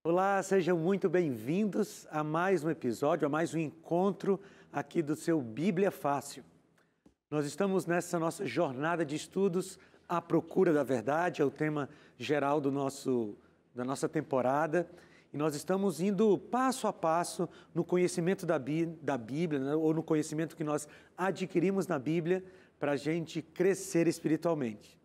Olá, sejam muito bem-vindos a mais um episódio, a mais um encontro aqui do seu Bíblia Fácil. Nós estamos nessa nossa jornada de estudos à procura da verdade, é o tema geral da nossa temporada, e nós estamos indo passo a passo no conhecimento da Bíblia, né, ou no conhecimento que nós adquirimos na Bíblia para a gente crescer espiritualmente.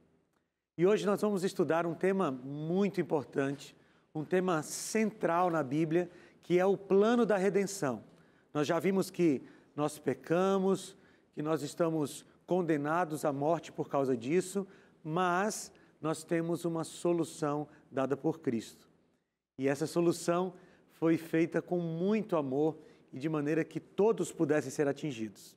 E hoje nós vamos estudar um tema muito importante, um tema central na Bíblia, que é o plano da redenção. Nós já vimos que nós pecamos, que nós estamos condenados à morte por causa disso, mas nós temos uma solução dada por Cristo. E essa solução foi feita com muito amor e de maneira que todos pudessem ser atingidos.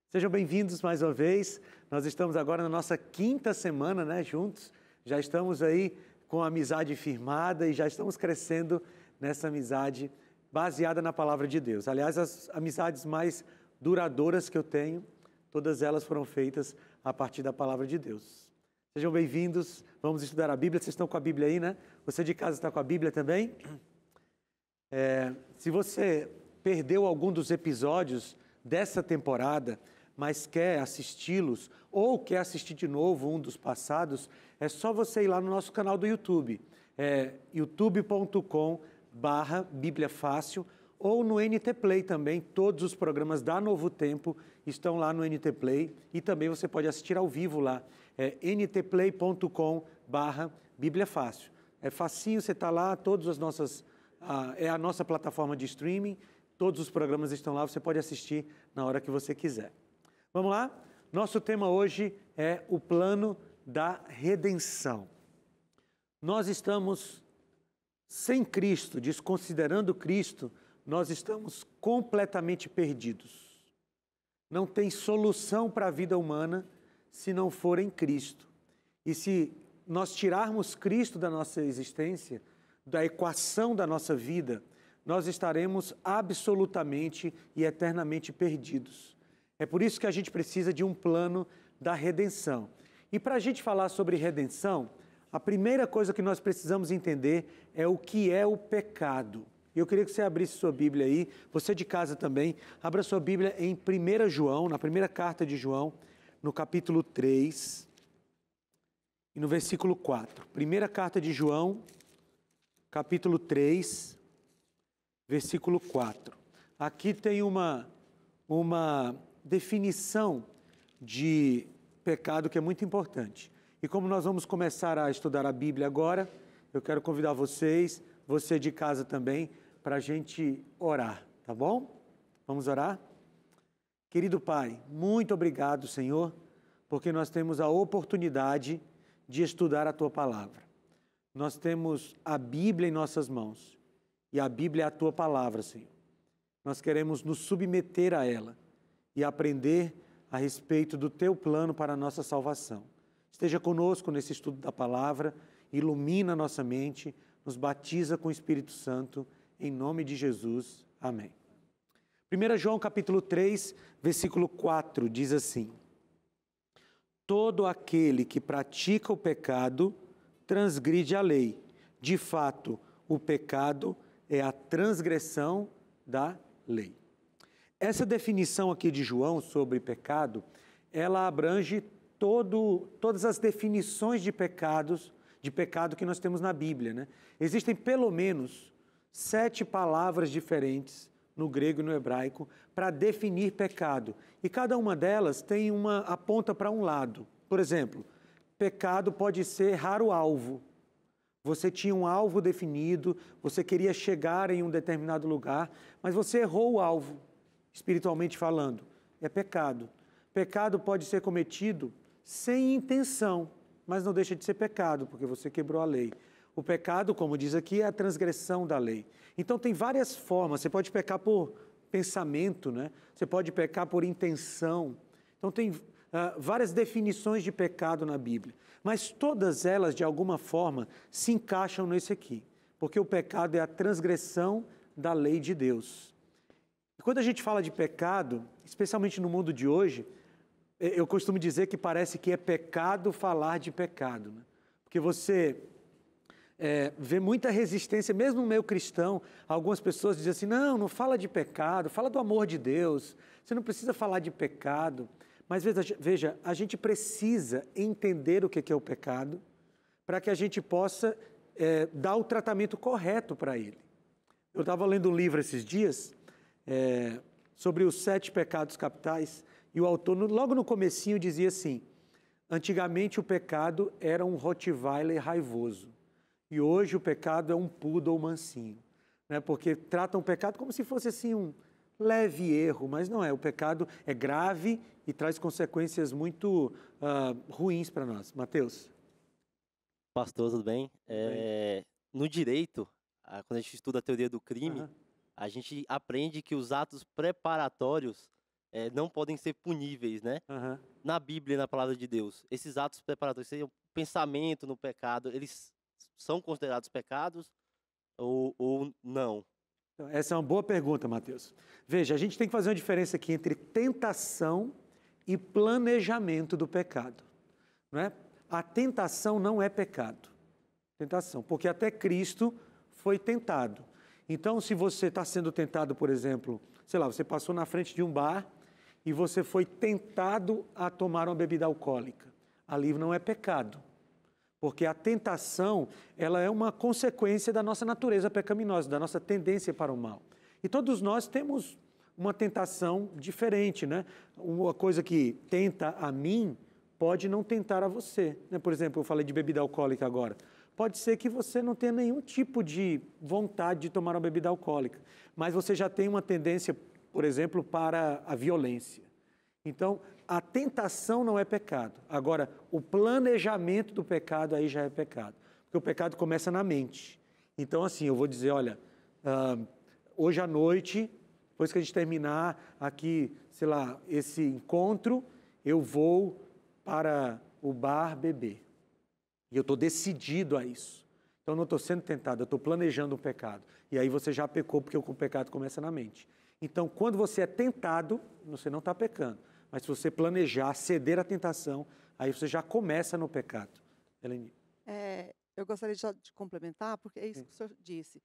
Sejam bem-vindos mais uma vez. Nós estamos agora na nossa 5ª semana, né, juntos. Já estamos aí com a amizade firmada e já estamos crescendo nessa amizade baseada na palavra de Deus. Aliás, as amizades mais duradouras que eu tenho, todas elas foram feitas a partir da palavra de Deus. Sejam bem-vindos, vamos estudar a Bíblia. Vocês estão com a Bíblia aí, né? Você de casa está com a Bíblia também? Se você perdeu algum dos episódios dessa temporada, mas quer assisti-los ou quer assistir de novo um dos passados, é só você ir lá no nosso canal do YouTube, youtube.com/Bíblia Fácil, ou no NT Play também. Todos os programas da Novo Tempo estão lá no NT Play e também você pode assistir ao vivo lá, ntplay.com/Bíblia Fácil. É facinho, você está lá, todas as nossas, é a nossa plataforma de streaming, todos os programas estão lá, você pode assistir na hora que você quiser. Vamos lá? Nosso tema hoje é o plano da redenção. Nós estamos sem Cristo, desconsiderando Cristo, nós estamos completamente perdidos. Não tem solução para a vida humana se não for em Cristo. E se nós tirarmos Cristo da nossa existência, da equação da nossa vida, nós estaremos absolutamente e eternamente perdidos. É por isso que a gente precisa de um plano da redenção. E para a gente falar sobre redenção, a primeira coisa que nós precisamos entender é o que é o pecado. Eu queria que você abrisse sua Bíblia aí, você de casa também, abra sua Bíblia em 1 João, na primeira carta de João, no capítulo 3 e no versículo 4. Primeira carta de João, capítulo 3, versículo 4. Aqui tem uma definição de pecado que é muito importante. E como nós vamos começar a estudar a Bíblia agora, eu quero convidar vocês, você de casa também, para a gente orar, tá bom? Vamos orar? Querido Pai, muito obrigado, Senhor, porque nós temos a oportunidade de estudar a Tua Palavra. Nós temos a Bíblia em nossas mãos e a Bíblia é a Tua Palavra, Senhor. Nós queremos nos submeter a ela e aprender a respeito do Teu plano para a nossa salvação. Esteja conosco nesse estudo da Palavra, ilumina a nossa mente, nos batiza com o Espírito Santo, em nome de Jesus. Amém. 1 João capítulo 3, versículo 4, diz assim: todo aquele que pratica o pecado transgride a lei. De fato, o pecado é a transgressão da lei. Essa definição aqui de João sobre pecado, ela abrange todas as definições de pecado que nós temos na Bíblia, né? Existem pelo menos 7 palavras diferentes no grego e no hebraico para definir pecado. E cada uma delas aponta para um lado. Por exemplo, pecado pode ser errar o alvo. Você tinha um alvo definido, você queria chegar em um determinado lugar, mas você errou o alvo, espiritualmente falando. É pecado. Pecado pode ser cometido sem intenção, mas não deixa de ser pecado, porque você quebrou a lei. O pecado, como diz aqui, é a transgressão da lei. Então tem várias formas. Você pode pecar por pensamento, né? Você pode pecar por intenção. Então tem várias definições de pecado na Bíblia. Mas todas elas, de alguma forma, se encaixam nesse aqui. Porque o pecado é a transgressão da lei de Deus. E quando a gente fala de pecado, especialmente no mundo de hoje, eu costumo dizer que parece que é pecado falar de pecado, né? Porque você vê muita resistência, mesmo no meio cristão. Algumas pessoas dizem assim, não, não fala de pecado, fala do amor de Deus, você não precisa falar de pecado. Mas veja, a gente precisa entender o que é o pecado, para que a gente possa dar o tratamento correto para ele. Eu estava lendo um livro esses dias, sobre os 7 pecados capitais, e o autor, logo no comecinho, dizia assim, antigamente o pecado era um Rottweiler raivoso, e hoje o pecado é um poodle mansinho, né? Porque tratam o pecado como se fosse assim um leve erro, mas não é, o pecado é grave e traz consequências muito ruins para nós. Mateus? Pastor, tudo bem? No direito, quando a gente estuda a teoria do crime, a gente aprende que os atos preparatórios não podem ser puníveis, né? Na Bíblia, na palavra de Deus, esses atos preparatórios, seja o pensamento no pecado, eles são considerados pecados ou não? Essa é uma boa pergunta, Mateus. Veja, a gente tem que fazer uma diferença aqui entre tentação e planejamento do pecado, não é? A tentação não é pecado, tentação, porque até Cristo foi tentado. Então, se você está sendo tentado, por exemplo, sei lá, você passou na frente de um bar e você foi tentado a tomar uma bebida alcoólica, ali não é pecado, porque a tentação, ela é uma consequência da nossa natureza pecaminosa, da nossa tendência para o mal. E todos nós temos uma tentação diferente, né? Uma coisa que tenta a mim pode não tentar a você, né? Por exemplo, eu falei de bebida alcoólica agora. Pode ser que você não tenha nenhum tipo de vontade de tomar uma bebida alcoólica, mas você já tem uma tendência, por exemplo, para a violência. Então, a tentação não é pecado. Agora, o planejamento do pecado aí já é pecado, porque o pecado começa na mente. Então, assim, eu vou dizer, olha, hoje à noite, depois que a gente terminar aqui, sei lá, esse encontro, eu vou para o bar beber. E eu estou decidido a isso. Então, eu não estou sendo tentado, eu estou planejando um pecado. E aí você já pecou, porque o pecado começa na mente. Então, quando você é tentado, você não está pecando. Mas se você planejar, ceder à tentação, aí você já começa no pecado. Eleni. Eu gostaria de complementar, porque é isso que o senhor disse.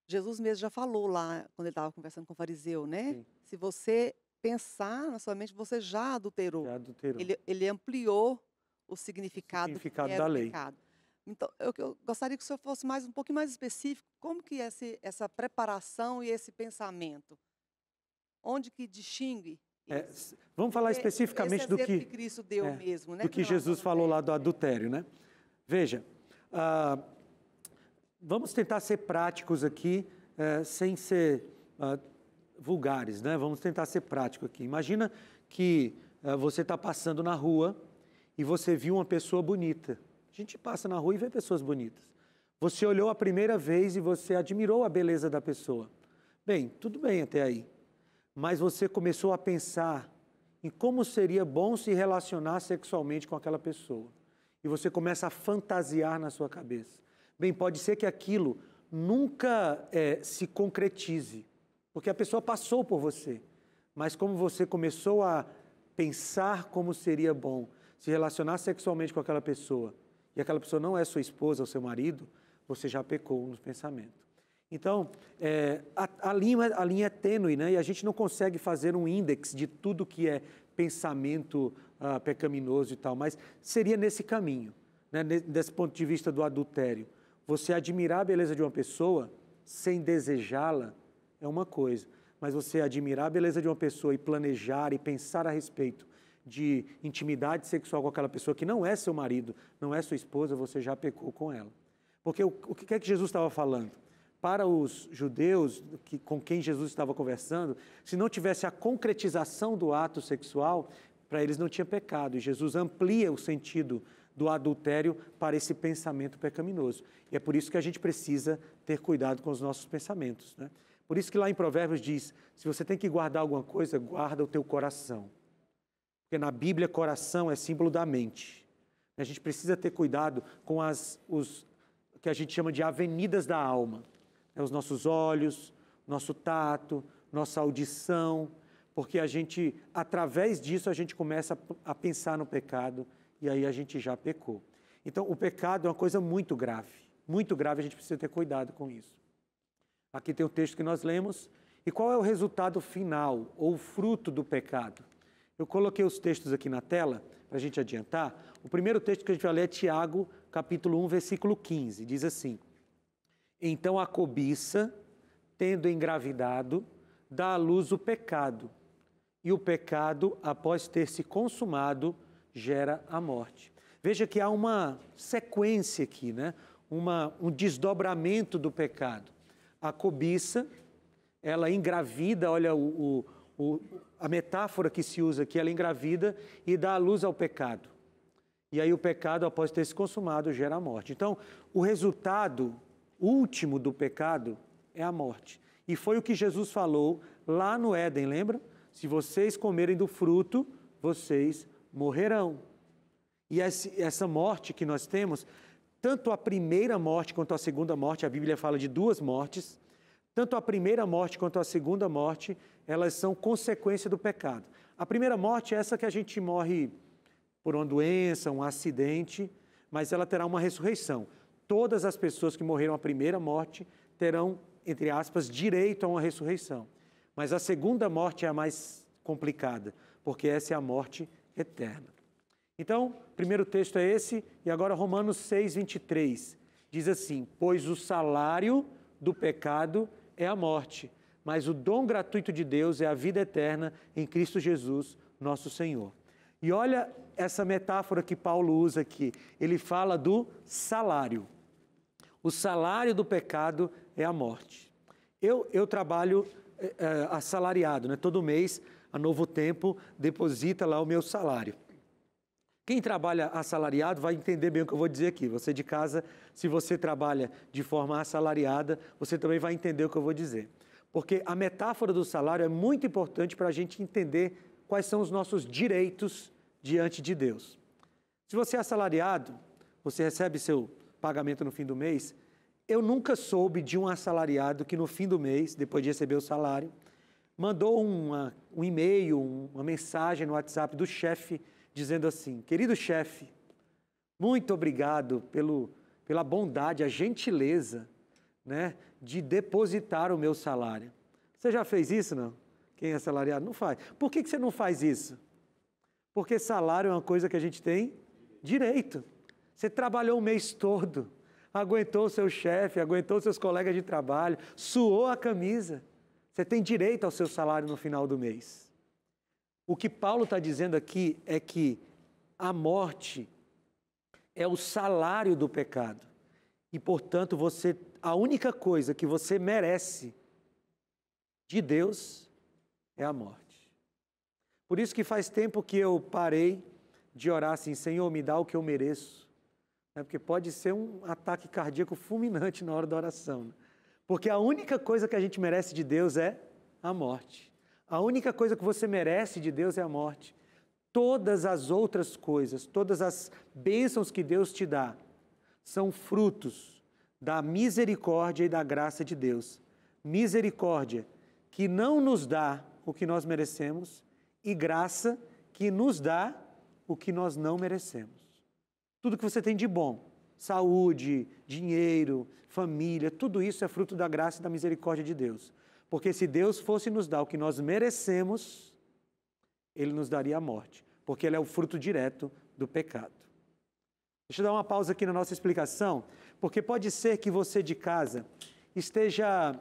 Jesus mesmo já falou lá, quando ele estava conversando com o fariseu, né? Sim. Se você pensar na sua mente, você já adulterou. Já adulterou. Ele ampliou o significado O que significado era da o lei. pecado. Então, eu gostaria que o senhor fosse um pouquinho mais específico. Como que é essa preparação e esse pensamento? Onde que distingue isso? Vamos falar especificamente do que Cristo deu mesmo, né? do que Jesus falou lá do adultério, né? Veja, vamos tentar ser práticos aqui, sem ser vulgares, né? Vamos tentar ser prático aqui. Imagina que você está passando na rua e você viu uma pessoa bonita. A gente passa na rua e vê pessoas bonitas. Você olhou a primeira vez e você admirou a beleza da pessoa. Bem, tudo bem até aí. Mas você começou a pensar em como seria bom se relacionar sexualmente com aquela pessoa. E você começa a fantasiar na sua cabeça. Bem, pode ser que aquilo nunca se concretize, porque a pessoa passou por você. Mas como você começou a pensar como seria bom se relacionar sexualmente com aquela pessoa, e aquela pessoa não é sua esposa ou seu marido, você já pecou no pensamento. Então, a linha é tênue, né? E a gente não consegue fazer um índex de tudo que é pensamento pecaminoso e tal, mas seria nesse caminho, né? Desse ponto de vista do adultério. Você admirar a beleza de uma pessoa sem desejá-la é uma coisa, mas você admirar a beleza de uma pessoa e planejar e pensar a respeito de intimidade sexual com aquela pessoa que não é seu marido, não é sua esposa, você já pecou com ela. Porque o que é que Jesus estava falando? Para os judeus com quem Jesus estava conversando, se não tivesse a concretização do ato sexual, para eles não tinha pecado. E Jesus amplia o sentido do adultério para esse pensamento pecaminoso. E é por isso que a gente precisa ter cuidado com os nossos pensamentos, né? Por isso que lá em Provérbios diz, se você tem que guardar alguma coisa, guarda o teu coração. Porque na Bíblia, coração é símbolo da mente. A gente precisa ter cuidado com os que a gente chama de avenidas da alma. Os nossos olhos, nosso tato, nossa audição, porque a gente, através disso, a gente começa a pensar no pecado e aí a gente já pecou. Então, o pecado é uma coisa muito grave, muito grave, a gente precisa ter cuidado com isso. Aqui tem o texto que nós lemos. E qual é o resultado final, ou fruto do pecado? Eu coloquei os textos aqui na tela, para a gente adiantar. O primeiro texto que a gente vai ler é Tiago, capítulo 1, versículo 15. Diz assim: então a cobiça, tendo engravidado, dá à luz o pecado. E o pecado, após ter se consumado, gera a morte. Veja que há uma sequência aqui, né? Um desdobramento do pecado. A cobiça, ela engravida, olha a metáfora que se usa aqui, ela engravida e dá à luz ao pecado. E aí o pecado, após ter se consumado, gera a morte. Então, o resultado último do pecado é a morte. E foi o que Jesus falou lá no Éden, lembra? Se vocês comerem do fruto, vocês morrerão. E essa morte que nós temos, tanto a primeira morte quanto a segunda morte, a Bíblia fala de duas mortes, tanto a primeira morte quanto a segunda morte, elas são consequência do pecado. A primeira morte é essa que a gente morre por uma doença, um acidente, mas ela terá uma ressurreição. Todas as pessoas que morreram a primeira morte terão, entre aspas, direito a uma ressurreição. Mas a segunda morte é a mais complicada, porque essa é a morte eterna. Então, o primeiro texto é esse, e agora Romanos 6, 23, diz assim: pois o salário do pecado é a morte, mas o dom gratuito de Deus é a vida eterna em Cristo Jesus, nosso Senhor. E olha essa metáfora que Paulo usa aqui, ele fala do salário. O salário do pecado é a morte. Eu trabalho assalariado, né? Todo mês a Novo Tempo deposita lá o meu salário. Quem trabalha assalariado vai entender bem o que eu vou dizer aqui. Você de casa, se você trabalha de forma assalariada, você também vai entender o que eu vou dizer. Porque a metáfora do salário é muito importante para a gente entender quais são os nossos direitos diante de Deus. Se você é assalariado, você recebe seu pagamento no fim do mês. Eu nunca soube de um assalariado que no fim do mês, depois de receber o salário, mandou um e-mail, uma mensagem no WhatsApp do chefe, dizendo assim: querido chefe, muito obrigado pela bondade, a gentileza, né, de depositar o meu salário. Você já fez isso, não? Quem é assalariado não faz. Por que você não faz isso? Porque salário é uma coisa que a gente tem direito. Você trabalhou o mês todo, aguentou o seu chefe, aguentou seus colegas de trabalho, suou a camisa. Você tem direito ao seu salário no final do mês. O que Paulo está dizendo aqui é que a morte é o salário do pecado. E, portanto, a única coisa que você merece de Deus é a morte. Por isso que faz tempo que eu parei de orar assim: Senhor, me dá o que eu mereço. Porque pode ser um ataque cardíaco fulminante na hora da oração. Porque a única coisa que a gente merece de Deus é a morte. A única coisa que você merece de Deus é a morte. Todas as outras coisas, todas as bênçãos que Deus te dá, são frutos da misericórdia e da graça de Deus. Misericórdia que não nos dá o que nós merecemos, e graça que nos dá o que nós não merecemos. Tudo que você tem de bom, saúde, dinheiro, família, tudo isso é fruto da graça e da misericórdia de Deus. Porque se Deus fosse nos dar o que nós merecemos, Ele nos daria a morte, porque Ele é o fruto direto do pecado. Deixa eu dar uma pausa aqui na nossa explicação, porque pode ser que você de casa esteja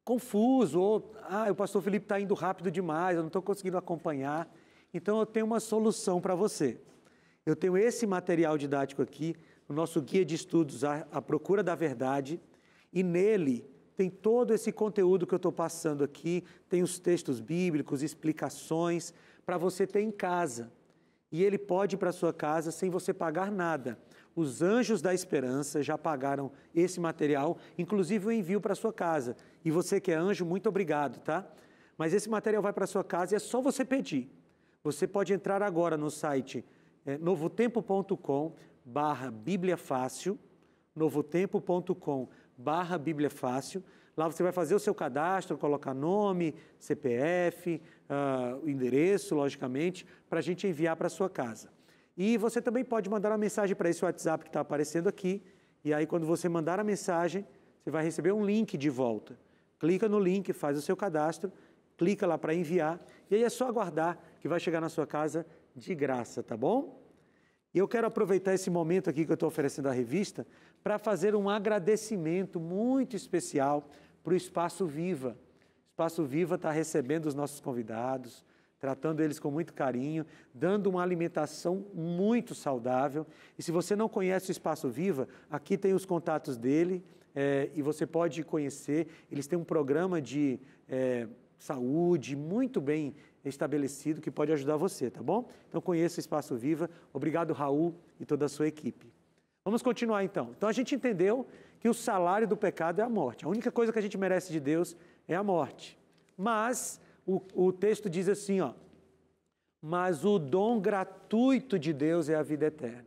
confuso, ou o pastor Felipe está indo rápido demais, eu não estou conseguindo acompanhar. Então eu tenho uma solução para você. Eu tenho esse material didático aqui, o nosso guia de estudos, A Procura da Verdade, e nele tem todo esse conteúdo que eu estou passando aqui, tem os textos bíblicos, explicações, para você ter em casa. E ele pode ir para a sua casa sem você pagar nada. Os Anjos da Esperança já pagaram esse material, inclusive o envio para a sua casa. E você que é anjo, muito obrigado, tá? Mas esse material vai para a sua casa e é só você pedir. Você pode entrar agora no site novotempo.com/Bíblia Fácil, novotempo.com/Bíblia Fácil. Lá você vai fazer o seu cadastro, colocar nome, CPF, o endereço, logicamente, para a gente enviar para a sua casa. E você também pode mandar uma mensagem para esse WhatsApp que está aparecendo aqui, E aí, quando você mandar a mensagem, você vai receber um link de volta. Clica no link, faz o seu cadastro, clica lá para enviar, e aí é só aguardar que vai chegar na sua casa de graça, tá bom? E eu quero aproveitar esse momento aqui que eu estou oferecendo à revista para fazer um agradecimento muito especial para o Espaço Viva. O Espaço Viva está recebendo os nossos convidados, tratando eles com muito carinho, dando uma alimentação muito saudável. E se você não conhece o Espaço Viva, aqui tem os contatos dele, e você pode conhecer. Eles têm um programa de saúde muito bem estabelecido que pode ajudar você, tá bom? Então conheça o Espaço Viva. Obrigado, Raul, e toda a sua equipe. Vamos continuar então. Então a gente entendeu que o salário do pecado é a morte. A única coisa que a gente merece de Deus é a morte. Mas o texto diz assim, ó: mas o dom gratuito de Deus é a vida eterna.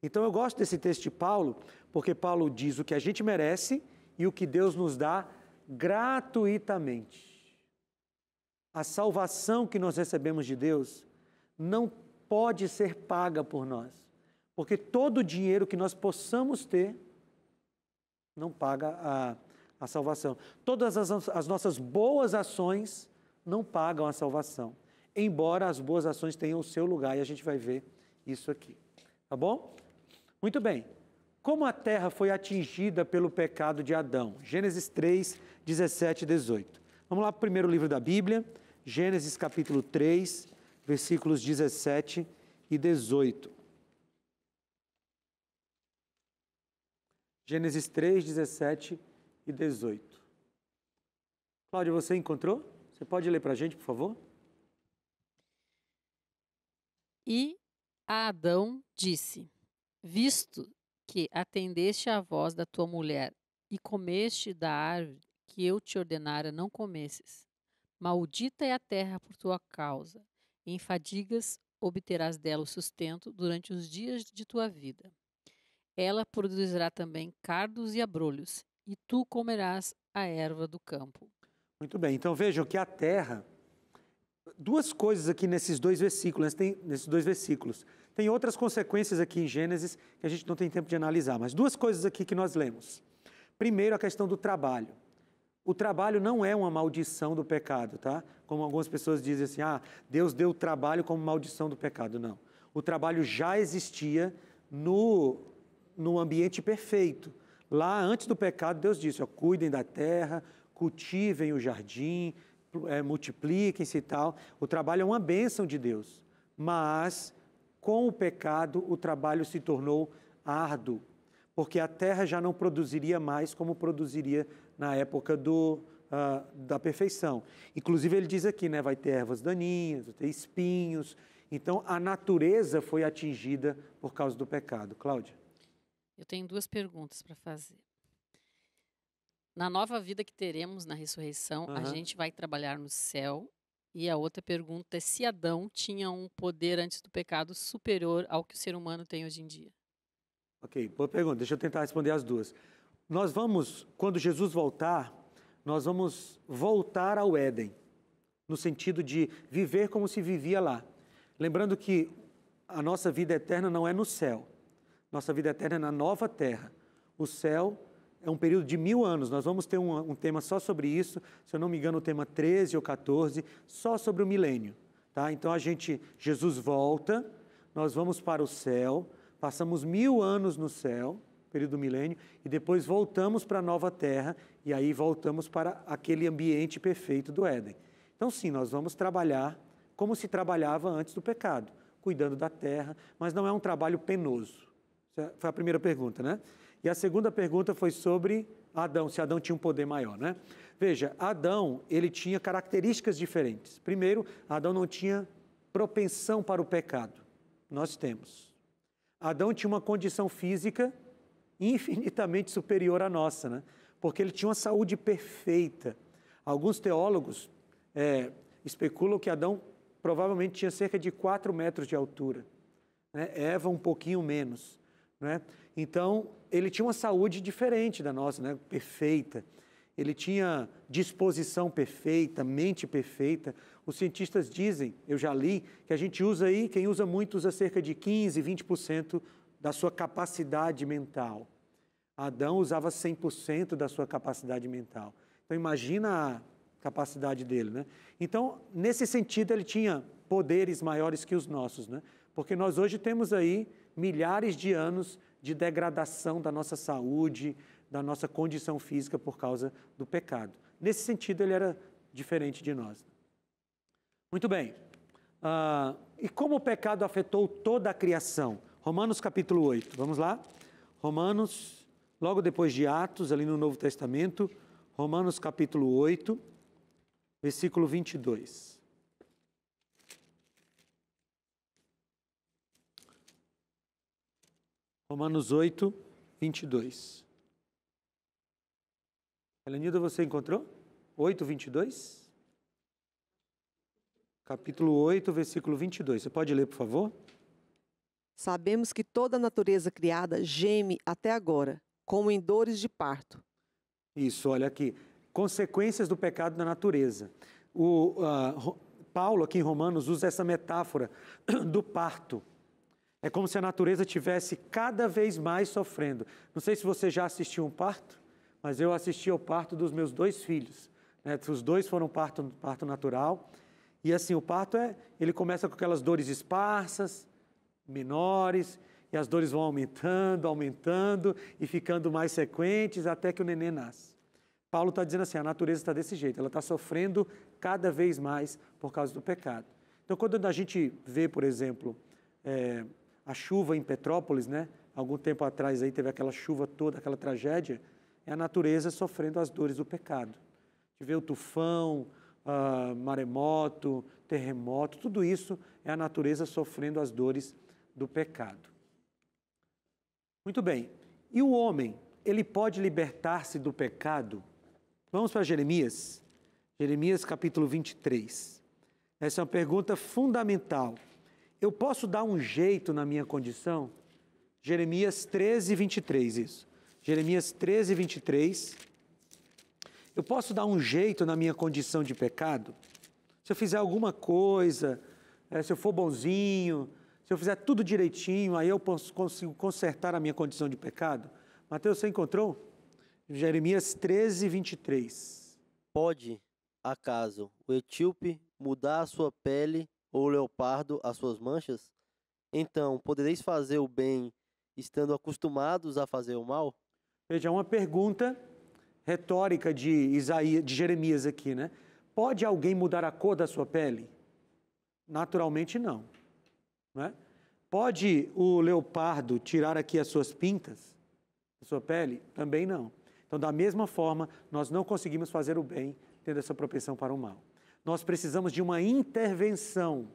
Então eu gosto desse texto de Paulo, porque Paulo diz o que a gente merece e o que Deus nos dá gratuitamente. A salvação que nós recebemos de Deus não pode ser paga por nós, porque todo o dinheiro que nós possamos ter não paga a salvação. Todas as nossas boas ações não pagam a salvação, embora as boas ações tenham o seu lugar, e a gente vai ver isso aqui, tá bom? Muito bem. Como a terra foi atingida pelo pecado de Adão? Gênesis 3, 17 e 18. Vamos lá para o primeiro livro da Bíblia, Gênesis capítulo 3, versículos 17 e 18. Gênesis 3, 17 e 18. Cláudia, você encontrou? Você pode ler para a gente, por favor? E a Adão disse: visto que atendeste à voz da tua mulher e comeste da árvore que eu te ordenara não comesses, maldita é a terra por tua causa, em fadigas obterás dela o sustento durante os dias de tua vida. Ela produzirá também cardos e abrolhos, e tu comerás a erva do campo. Muito bem, então vejam que a terra, duas coisas aqui nesses dois versículos, tem outras consequências aqui em Gênesis que a gente não tem tempo de analisar, mas duas coisas aqui que nós lemos. Primeiro, a questão do trabalho. O trabalho não é uma maldição do pecado, tá? Como algumas pessoas dizem assim, Deus deu o trabalho como maldição do pecado. Não. O trabalho já existia no ambiente perfeito. Lá, antes do pecado, Deus disse, cuidem da terra, cultivem o jardim, multipliquem-se e tal. O trabalho é uma bênção de Deus, mas com o pecado o trabalho se tornou árduo, porque a terra já não produziria mais como produziria na época da perfeição. Inclusive ele diz aqui, vai ter ervas daninhas, vai ter espinhos. Então a natureza foi atingida por causa do pecado. Cláudia? Eu tenho duas perguntas para fazer. Na nova vida que teremos na ressurreição, a gente vai trabalhar no céu. E a outra pergunta é se Adão tinha um poder antes do pecado superior ao que o ser humano tem hoje em dia. Ok, boa pergunta. Deixa eu tentar responder as duas. Quando Jesus voltar, nós vamos voltar ao Éden, no sentido de viver como se vivia lá. Lembrando que a nossa vida eterna não é no céu. Nossa vida eterna é na nova terra. O céu é um período de 1000 anos. Nós vamos ter um tema só sobre isso, se eu não me engano, o tema 13 ou 14, só sobre o milênio. Tá? Então, Jesus volta, nós vamos para o céu, passamos 1000 anos no céu, período do milênio, e depois voltamos para a nova terra, e aí voltamos para aquele ambiente perfeito do Éden. Então, sim, nós vamos trabalhar como se trabalhava antes do pecado, cuidando da terra, mas não é um trabalho penoso. Essa foi a primeira pergunta, né? E a segunda pergunta foi sobre Adão, se Adão tinha um poder maior, né? Veja, Adão, ele tinha características diferentes. Primeiro, Adão não tinha propensão para o pecado. Nós temos. Adão tinha uma condição física infinitamente superior à nossa, né? Porque ele tinha uma saúde perfeita. Alguns teólogos especulam que Adão provavelmente tinha cerca de 4 metros de altura, né? Eva um pouquinho menos, né? Então, ele tinha uma saúde diferente da nossa, né? Perfeita. Ele tinha disposição perfeita, mente perfeita. Os cientistas dizem, eu já li, que a gente usa aí, quem usa muito usa cerca de 15%, 20% da sua capacidade mental. Adão usava 100% da sua capacidade mental. Então, imagina a capacidade dele, né? Então, nesse sentido, ele tinha poderes maiores que os nossos, né? Porque nós hoje temos aí milhares de anos de degradação da nossa saúde, da nossa condição física por causa do pecado. Nesse sentido, ele era diferente de nós. Muito bem. E como o pecado afetou toda a criação? Romanos capítulo 8. Vamos lá? Romanos, logo depois de Atos, ali no Novo Testamento, Romanos capítulo 8, versículo 22. Romanos 8, 22. Helenilda, você encontrou? 8, 22? Capítulo 8, versículo 22. Você pode ler, por favor? Sabemos que toda a natureza criada geme até agora, como em dores de parto. Isso, olha aqui. Consequências do pecado na natureza. Paulo, aqui em Romanos, usa essa metáfora do parto. É como se a natureza estivesse cada vez mais sofrendo. Não sei se você já assistiu um parto, mas eu assisti ao parto dos meus 2 filhos. Né? Os 2 foram parto natural. E assim, o parto ele começa com aquelas dores esparsas, menores, e as dores vão aumentando, aumentando, e ficando mais sequentes até que o neném nasce. Paulo está dizendo assim, a natureza está desse jeito, ela está sofrendo cada vez mais por causa do pecado. Então, quando a gente vê, por exemplo, a chuva em Petrópolis, né? Algum tempo atrás aí teve aquela chuva toda, aquela tragédia, é a natureza sofrendo as dores do pecado. A gente vê o tufão, maremoto, terremoto, tudo isso é a natureza sofrendo as dores do pecado. Muito bem. E o homem, ele pode libertar-se do pecado? Vamos para Jeremias. Jeremias capítulo 23. Essa é uma pergunta fundamental. Eu posso dar um jeito na minha condição? Jeremias 13, 23, isso. Jeremias 13, 23. Eu posso dar um jeito na minha condição de pecado? Se eu fizer alguma coisa, se eu for bonzinho, se eu fizer tudo direitinho, aí eu consigo consertar a minha condição de pecado? Mateus, você encontrou? Jeremias 13, 23. Pode, acaso, o etíope mudar a sua pele ou o leopardo as suas manchas? Então, podereis fazer o bem estando acostumados a fazer o mal? Veja, uma pergunta retórica de Jeremias aqui, né? Pode alguém mudar a cor da sua pele? Naturalmente não, né? Pode o leopardo tirar aqui as suas pintas da sua pele? Também não. Então, da mesma forma, nós não conseguimos fazer o bem tendo essa propensão para o mal. Nós precisamos de uma intervenção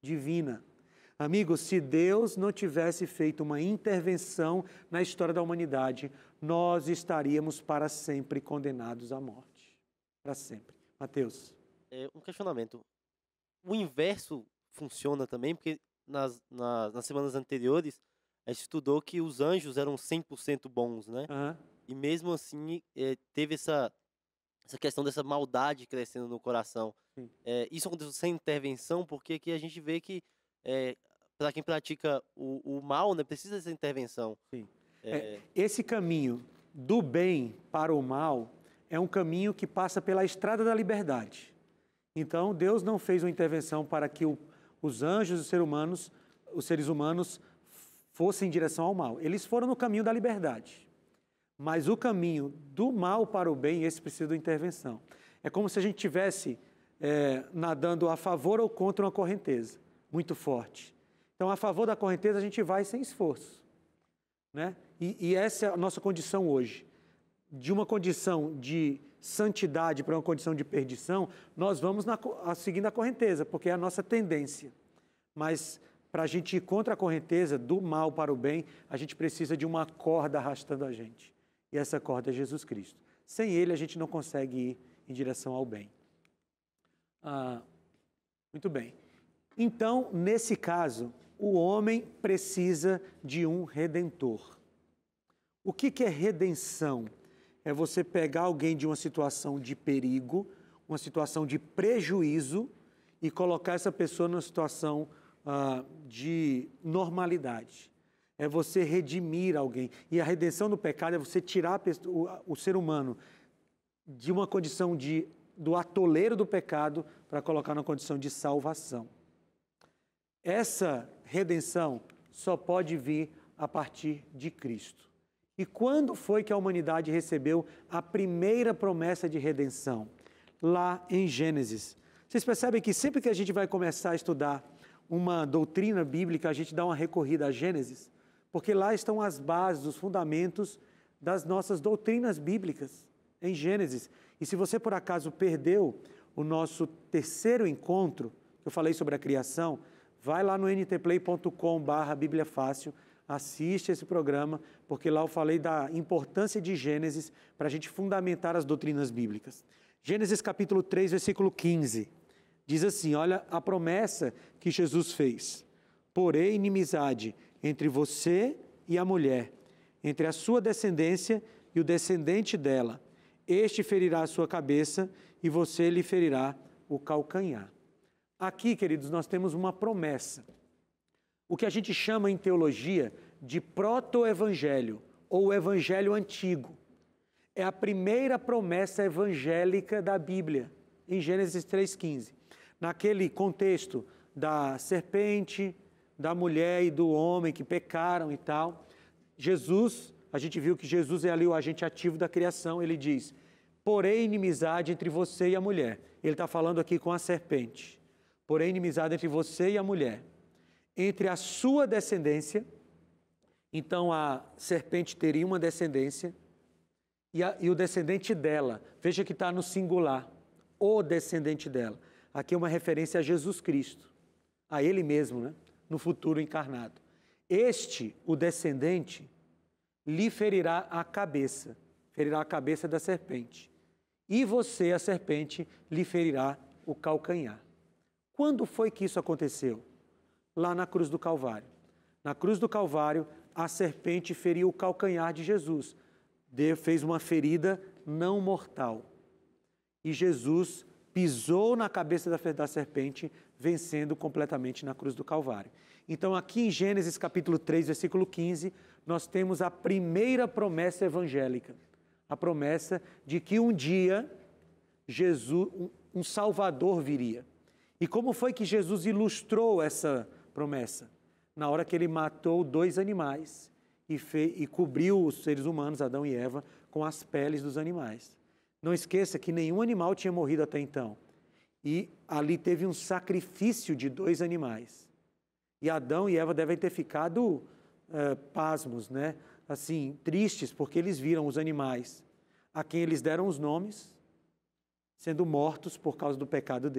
divina. Amigos, se Deus não tivesse feito uma intervenção na história da humanidade, nós estaríamos para sempre condenados à morte. Para sempre. Mateus. Um questionamento. O inverso funciona também, porque nas semanas anteriores, a gente estudou que os anjos eram 100% bons, né? Uhum. E mesmo assim, teve essa questão dessa maldade crescendo no coração. Isso aconteceu sem intervenção, porque aqui a gente vê que, para quem pratica o mal, né, precisa dessa intervenção. Sim. Esse caminho do bem para o mal é um caminho que passa pela estrada da liberdade. Então, Deus não fez uma intervenção para que os anjos e os seres humanos fossem em direção ao mal. Eles foram no caminho da liberdade. Mas o caminho do mal para o bem, esse precisa de intervenção. É como se a gente estivesse nadando a favor ou contra uma correnteza muito forte. Então, a favor da correnteza, a gente vai sem esforço, né? E essa é a nossa condição hoje. De uma condição de santidade para uma condição de perdição, nós vamos seguindo a correnteza, porque é a nossa tendência. Mas, para a gente ir contra a correnteza, do mal para o bem, a gente precisa de uma corda arrastando a gente. E essa corda é Jesus Cristo. Sem Ele, a gente não consegue ir em direção ao bem. Muito bem. Então, nesse caso, o homem precisa de um redentor. O que é redenção? É você pegar alguém de uma situação de perigo, uma situação de prejuízo e colocar essa pessoa numa situação de normalidade. é você redimir alguém. E a redenção do pecado é você tirar o ser humano de uma condição do atoleiro do pecado para colocar na condição de salvação. Essa redenção só pode vir a partir de Cristo. E quando foi que a humanidade recebeu a primeira promessa de redenção? Lá em Gênesis. Vocês percebem que sempre que a gente vai começar a estudar uma doutrina bíblica, a gente dá uma recorrida a Gênesis, porque lá estão as bases, os fundamentos das nossas doutrinas bíblicas, em Gênesis. E se você por acaso perdeu o nosso terceiro encontro, que eu falei sobre a criação, vai lá no ntplay.com/Bíblia Fácil, assiste esse programa, porque lá eu falei da importância de Gênesis para a gente fundamentar as doutrinas bíblicas. Gênesis capítulo 3, versículo 15, diz assim, olha a promessa que Jesus fez. Porém, inimizade entre você e a mulher, entre a sua descendência e o descendente dela. Este ferirá a sua cabeça e você lhe ferirá o calcanhar. Aqui, queridos, nós temos uma promessa. O que a gente chama em teologia de proto-evangelho, ou evangelho antigo. É a primeira promessa evangélica da Bíblia, em Gênesis 3,15. Naquele contexto da serpente, da mulher e do homem que pecaram e tal, Jesus, a gente viu que Jesus é ali o agente ativo da criação, ele diz, porém inimizade entre você e a mulher. Ele está falando aqui com a serpente. Porém inimizade entre você e a mulher. Entre a sua descendência, então a serpente teria uma descendência, e o descendente dela, veja que está no singular, o descendente dela. Aqui é uma referência a Jesus Cristo, a Ele mesmo, né? No futuro encarnado. Este, o descendente, lhe ferirá a cabeça da serpente. E você, a serpente, lhe ferirá o calcanhar. Quando foi que isso aconteceu? Lá na cruz do Calvário. Na cruz do Calvário, a serpente feriu o calcanhar de Jesus. Deus fez uma ferida não mortal. E Jesus pisou na cabeça da serpente, vencendo completamente na cruz do Calvário. Então, aqui em Gênesis capítulo 3, versículo 15, nós temos a primeira promessa evangélica. A promessa de que um dia Jesus, um Salvador viria. E como foi que Jesus ilustrou essa promessa? Na hora que ele matou 2 animais e cobriu os seres humanos, Adão e Eva, com as peles dos animais. Não esqueça que nenhum animal tinha morrido até então. E ali teve um sacrifício de 2 animais. E Adão e Eva devem ter ficado pasmos, né? Assim, tristes, porque eles viram os animais a quem eles deram os nomes, sendo mortos por causa do pecado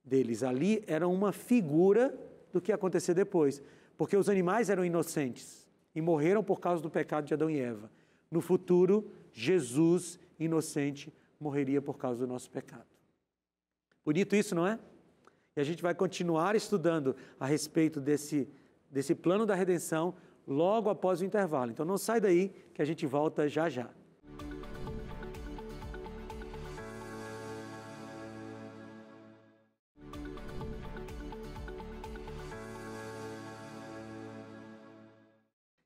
deles. Ali era uma figura do que ia acontecer depois, porque os animais eram inocentes e morreram por causa do pecado de Adão e Eva. No futuro, Jesus, inocente, morreria por causa do nosso pecado. Bonito isso, não é? E a gente vai continuar estudando a respeito desse plano da redenção logo após o intervalo. Então não sai daí que a gente volta já já.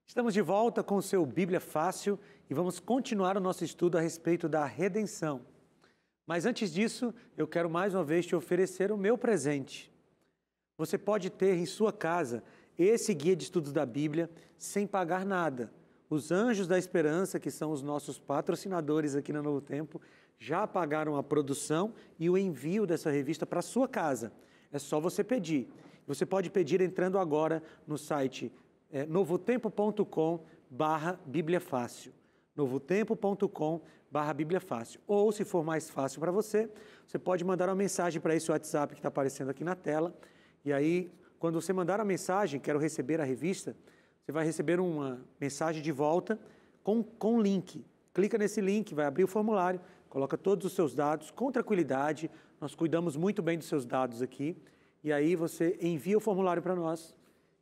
Estamos de volta com o seu Bíblia Fácil e vamos continuar o nosso estudo a respeito da redenção. Mas antes disso, eu quero mais uma vez te oferecer o meu presente. Você pode ter em sua casa esse guia de estudos da Bíblia sem pagar nada. Os Anjos da Esperança, que são os nossos patrocinadores aqui na Novo Tempo, já pagaram a produção e o envio dessa revista para a sua casa. É só você pedir. Você pode pedir entrando agora no site novotempo.com/Bíblia Fácil. novotempo.com/Bíblia Fácil. Ou, se for mais fácil para você, você pode mandar uma mensagem para esse WhatsApp que está aparecendo aqui na tela. E aí, quando você mandar a mensagem, quero receber a revista, você vai receber uma mensagem de volta com link. Clica nesse link, vai abrir o formulário, coloca todos os seus dados com tranquilidade. Nós cuidamos muito bem dos seus dados aqui. E aí você envia o formulário para nós.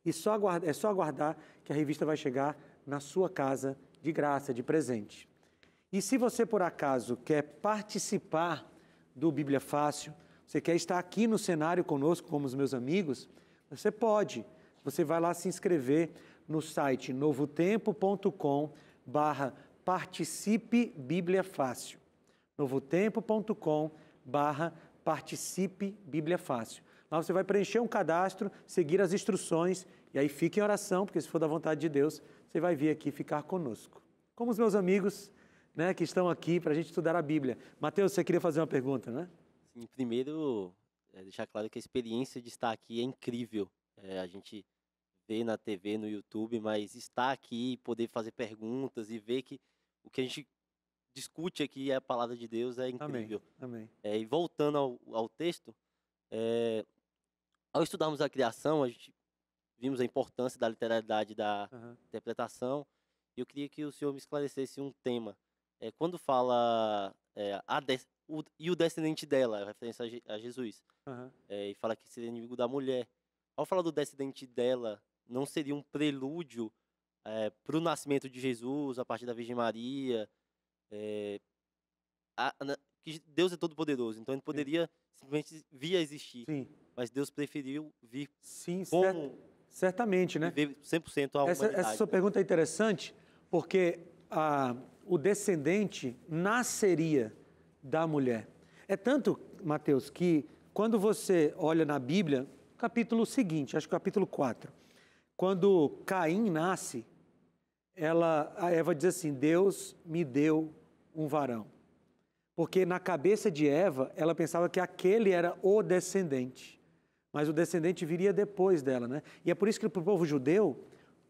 E é só aguardar que a revista vai chegar na sua casa de graça, de presente. E se você, por acaso, quer participar do Bíblia Fácil, você quer estar aqui no cenário conosco, como os meus amigos, você pode. Você vai lá se inscrever no site novotempo.com/participe Bíblia Fácil. novotempo.com/participe Bíblia Fácil. Lá você vai preencher um cadastro, seguir as instruções e aí fique em oração, porque se for da vontade de Deus, você vai vir aqui ficar conosco. Como os meus amigos, né, que estão aqui para a gente estudar a Bíblia. Mateus, você queria fazer uma pergunta, né? Sim, primeiro, deixar claro que a experiência de estar aqui é incrível. A gente vê na TV, no YouTube, mas estar aqui, poder fazer perguntas e ver que o que a gente discute aqui é a palavra de Deus é incrível. Amém. E voltando ao texto, ao estudarmos a criação, a gente vimos a importância da literalidade da interpretação, e eu queria que o senhor me esclarecesse um tema. Quando fala e o descendente dela, referência a Jesus, e fala que seria inimigo da mulher. Ao falar do descendente dela, não seria um prelúdio para o nascimento de Jesus, a partir da Virgem Maria? Que Deus é todo-poderoso, então ele poderia simplesmente vir a existir. Sim. Mas Deus preferiu vir certamente, né? Viver 100% a humanidade. Essa sua pergunta é interessante, porque o descendente nasceria da mulher. É tanto, Mateus, que quando você olha na Bíblia, capítulo seguinte, acho que capítulo 4, quando Caim nasce, a Eva diz assim, Deus me deu um varão. Porque na cabeça de Eva, ela pensava que aquele era o descendente. Mas o descendente viria depois dela, né? E é por isso que para o povo judeu,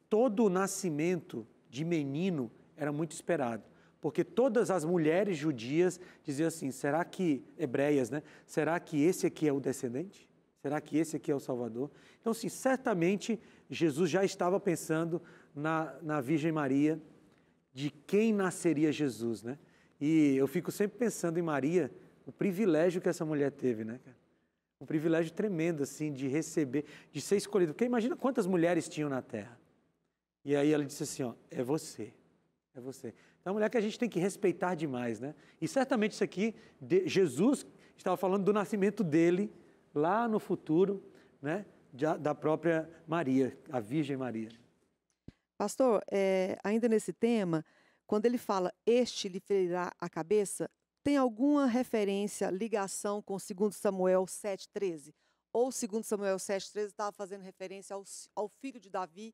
todo o nascimento de menino era muito esperado. Porque todas as mulheres judias diziam assim, será que, hebreias, né? Será que esse aqui é o descendente? Será que esse aqui é o Salvador? Então, sim, certamente Jesus já estava pensando na Virgem Maria, de quem nasceria Jesus, né? E eu fico sempre pensando em Maria, o privilégio que essa mulher teve, né, cara? Um privilégio tremendo, assim, de receber, de ser escolhida. Porque imagina quantas mulheres tinham na Terra. E aí ela disse assim, ó, é você. Então é uma mulher que a gente tem que respeitar demais, né? E certamente isso aqui, Jesus estava falando do nascimento dele, lá no futuro, né? Da própria Maria, a Virgem Maria. Pastor, ainda nesse tema, quando ele fala, este lhe ferirá a cabeça, tem alguma referência, ligação com 2 Samuel 7,13? Ou 2 Samuel 7,13 estava fazendo referência ao filho de Davi?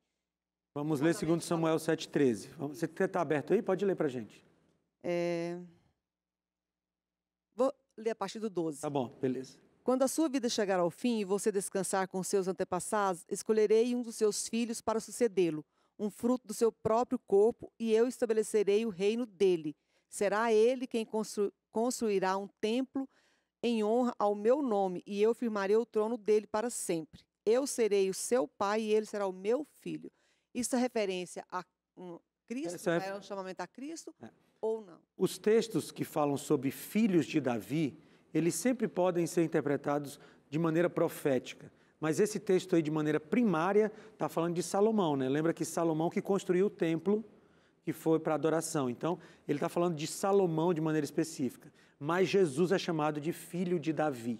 Vamos ler 2 Samuel 7,13. Você está aberto aí? Pode ler para a gente. Vou ler a partir do 12. Tá bom, beleza. Quando a sua vida chegar ao fim e você descansar com seus antepassados, escolherei um dos seus filhos para sucedê-lo, um fruto do seu próprio corpo, e eu estabelecerei o reino dele. Será ele quem construirá um templo em honra ao meu nome, e eu firmarei o trono dele para sempre. Eu serei o seu pai e ele será o meu filho. Isso é referência a Cristo? É um chamamento a Cristo ou não? Os textos que falam sobre filhos de Davi, eles sempre podem ser interpretados de maneira profética. Mas esse texto aí, de maneira primária, está falando de Salomão, né? Lembra que Salomão que construiu o templo, que foi para adoração. Então, ele está falando de Salomão de maneira específica. Mas Jesus é chamado de filho de Davi,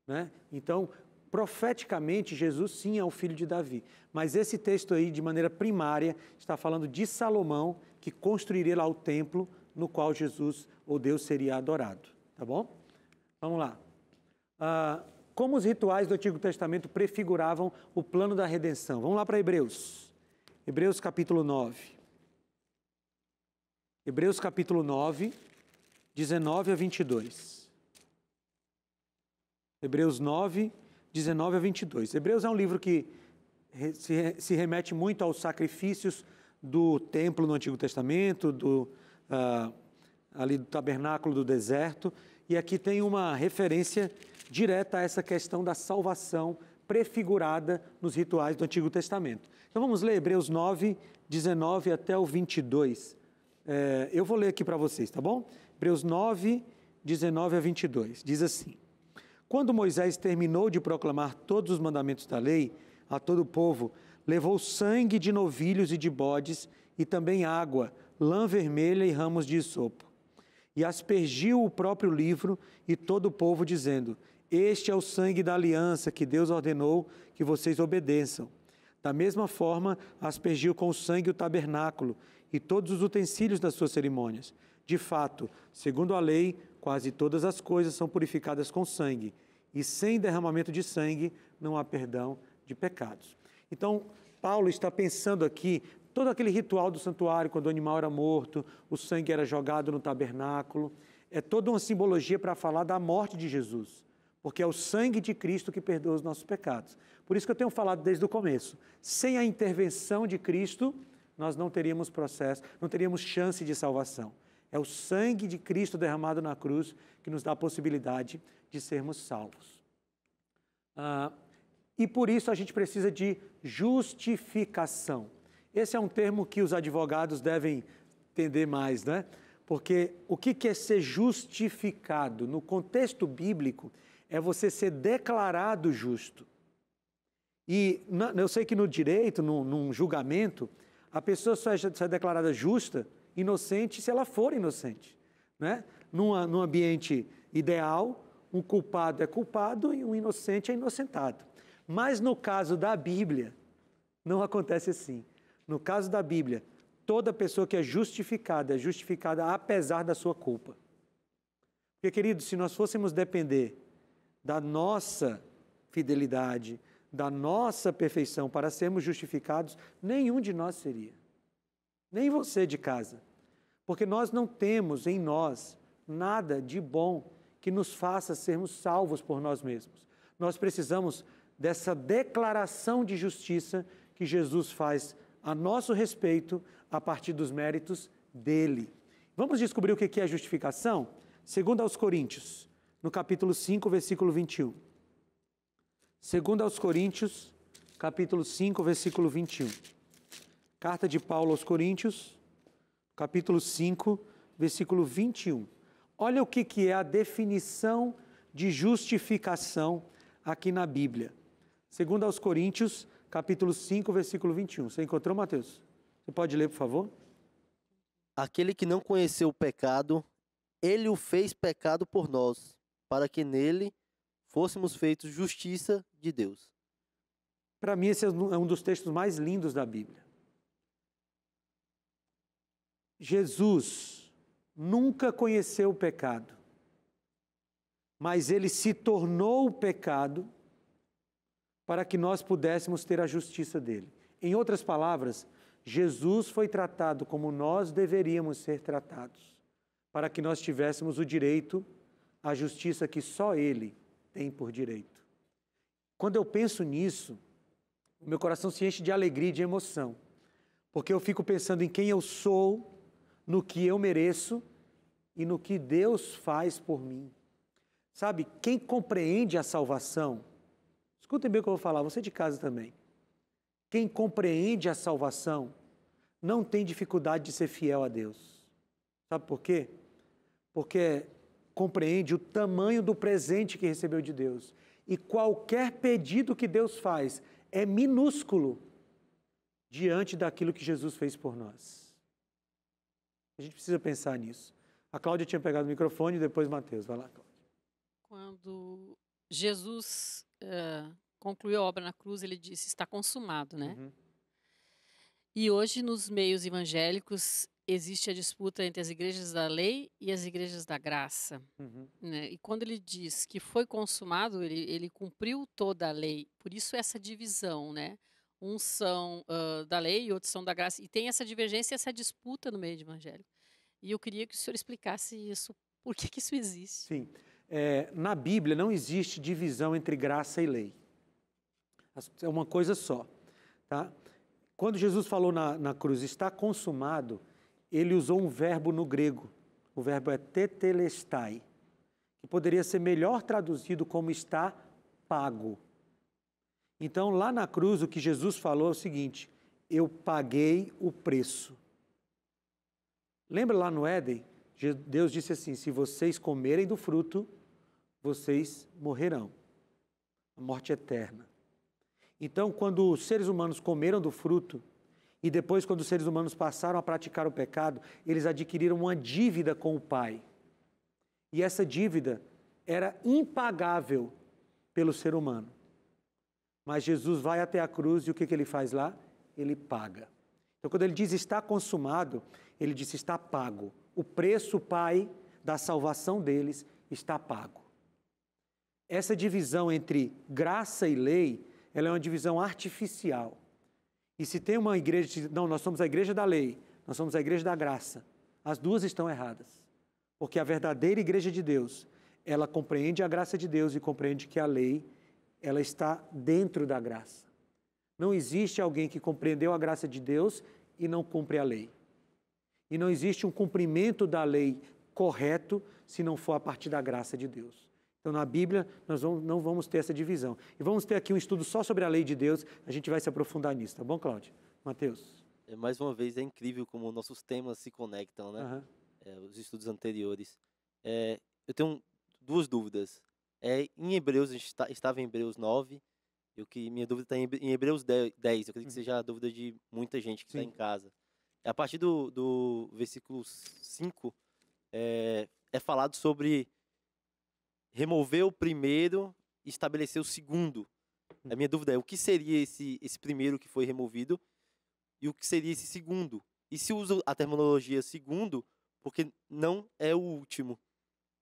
né? Então, profeticamente, Jesus sim é o filho de Davi. Mas esse texto aí, de maneira primária, está falando de Salomão, que construiria lá o templo no qual Jesus, ou Deus, seria adorado. Tá bom? Vamos lá. Como os rituais do Antigo Testamento prefiguravam o plano da redenção? Vamos lá para Hebreus. Hebreus capítulo 9. Hebreus capítulo 9, 19 a 22. Hebreus 9, 19 a 22. Hebreus é um livro que se remete muito aos sacrifícios do templo no Antigo Testamento, ali do tabernáculo do deserto, e aqui tem uma referência direta a essa questão da salvação prefigurada nos rituais do Antigo Testamento. Então vamos ler Hebreus 9, 19 até o 22. Eu vou ler aqui para vocês, tá bom? Hebreus 9, 19 a 22. Diz assim: Quando Moisés terminou de proclamar todos os mandamentos da lei a todo o povo, levou sangue de novilhos e de bodes, e também água, lã vermelha e ramos de isopo. E aspergiu o próprio livro e todo o povo, dizendo: Este é o sangue da aliança que Deus ordenou que vocês obedeçam. Da mesma forma, aspergiu com sangue o tabernáculo e todos os utensílios das suas cerimônias. De fato, segundo a lei, quase todas as coisas são purificadas com sangue, e sem derramamento de sangue não há perdão de pecados. Então, Paulo está pensando aqui, todo aquele ritual do santuário, quando o animal era morto, o sangue era jogado no tabernáculo, é toda uma simbologia para falar da morte de Jesus, porque é o sangue de Cristo que perdoa os nossos pecados. Por isso que eu tenho falado desde o começo, sem a intervenção de Cristo, nós não teríamos processo, não teríamos chance de salvação. É o sangue de Cristo derramado na cruz que nos dá a possibilidade de sermos salvos. E por isso a gente precisa de justificação. Esse é um termo que os advogados devem entender mais, né? Porque o que é ser justificado? No contexto bíblico, é você ser declarado justo. E eu sei que no direito, num julgamento, a pessoa só é declarada justa, inocente, se ela for inocente, né? Num ambiente ideal, um culpado é culpado e um inocente é inocentado. Mas no caso da Bíblia, não acontece assim. No caso da Bíblia, toda pessoa que é justificada apesar da sua culpa. Porque, queridos, se nós fôssemos depender da nossa fidelidade, da nossa perfeição para sermos justificados, nenhum de nós seria. Nem você de casa. Porque nós não temos em nós nada de bom que nos faça sermos salvos por nós mesmos. Nós precisamos dessa declaração de justiça que Jesus faz a nosso respeito a partir dos méritos dele. Vamos descobrir o que é justificação? Segundo aos Coríntios, no capítulo 5, versículo 21. Segundo aos Coríntios, capítulo 5, versículo 21. Carta de Paulo aos Coríntios, capítulo 5, versículo 21. Olha o que é a definição de justificação aqui na Bíblia. Segundo aos Coríntios, capítulo 5, versículo 21. Você encontrou, Mateus? Você pode ler, por favor? Aquele que não conheceu o pecado, ele o fez pecado por nós, para que nele fôssemos feitos justiça de Deus. Para mim, esse é um dos textos mais lindos da Bíblia. Jesus nunca conheceu o pecado, mas ele se tornou o pecado para que nós pudéssemos ter a justiça dele. Em outras palavras, Jesus foi tratado como nós deveríamos ser tratados, para que nós tivéssemos o direito à justiça que só ele tem por direito. Quando eu penso nisso, o meu coração se enche de alegria e de emoção, porque eu fico pensando em quem eu sou, no que eu mereço e no que Deus faz por mim. Sabe, quem compreende a salvação, escutem bem o que eu vou falar, você de casa também. Quem compreende a salvação não tem dificuldade de ser fiel a Deus. Sabe por quê? Porque compreende o tamanho do presente que recebeu de Deus. E qualquer pedido que Deus faz é minúsculo diante daquilo que Jesus fez por nós. A gente precisa pensar nisso. A Cláudia tinha pegado o microfone e depois Mateus. Vai lá, Cláudia. Quando Jesus concluiu a obra na cruz, ele disse, está consumado, né? Uhum. E hoje, nos meios evangélicos, existe a disputa entre as igrejas da lei e as igrejas da graça. Uhum. Né? E quando ele diz que foi consumado, ele cumpriu toda a lei. Por isso essa divisão, né? Uns são da lei e outros são da graça. E tem essa divergência e essa disputa no meio evangélico. E eu queria que o senhor explicasse isso. Por que isso existe? Sim. Na Bíblia não existe divisão entre graça e lei. É uma coisa só. Tá? Quando Jesus falou na cruz, está consumado, ele usou um verbo no grego. O verbo é tetelestai, que poderia ser melhor traduzido como está pago. Então, lá na cruz, o que Jesus falou é o seguinte, eu paguei o preço. Lembra lá no Éden? Deus disse assim, se vocês comerem do fruto, vocês morrerão. A morte eterna. Então, quando os seres humanos comeram do fruto, e depois, quando os seres humanos passaram a praticar o pecado, eles adquiriram uma dívida com o Pai. E essa dívida era impagável pelo ser humano. Mas Jesus vai até a cruz e o que ele faz lá? Ele paga. Então, quando ele diz está consumado, ele diz está pago. O preço, Pai, da salvação deles está pago. Essa divisão entre graça e lei, ela é uma divisão artificial. E se tem uma igreja, não, nós somos a igreja da lei, nós somos a igreja da graça. As duas estão erradas. Porque a verdadeira igreja de Deus, ela compreende a graça de Deus e compreende que a lei, ela está dentro da graça. Não existe alguém que compreendeu a graça de Deus e não cumpre a lei. E não existe um cumprimento da lei correto se não for a partir da graça de Deus. Então, na Bíblia, nós não vamos ter essa divisão. E vamos ter aqui um estudo só sobre a lei de Deus, a gente vai se aprofundar nisso, tá bom, Cláudio? Mateus? Mais uma vez, é incrível como nossos temas se conectam, né? Aham. Os estudos anteriores. Eu tenho duas dúvidas. Em Hebreus, a gente estava em Hebreus 9, minha dúvida está em Hebreus 10, eu acredito que seja a dúvida de muita gente que está em casa. A partir do versículo 5, é falado sobre remover o primeiro e estabelecer o segundo. A minha dúvida é, o que seria esse primeiro que foi removido e o que seria esse segundo? E se usa a terminologia segundo, porque não é o último?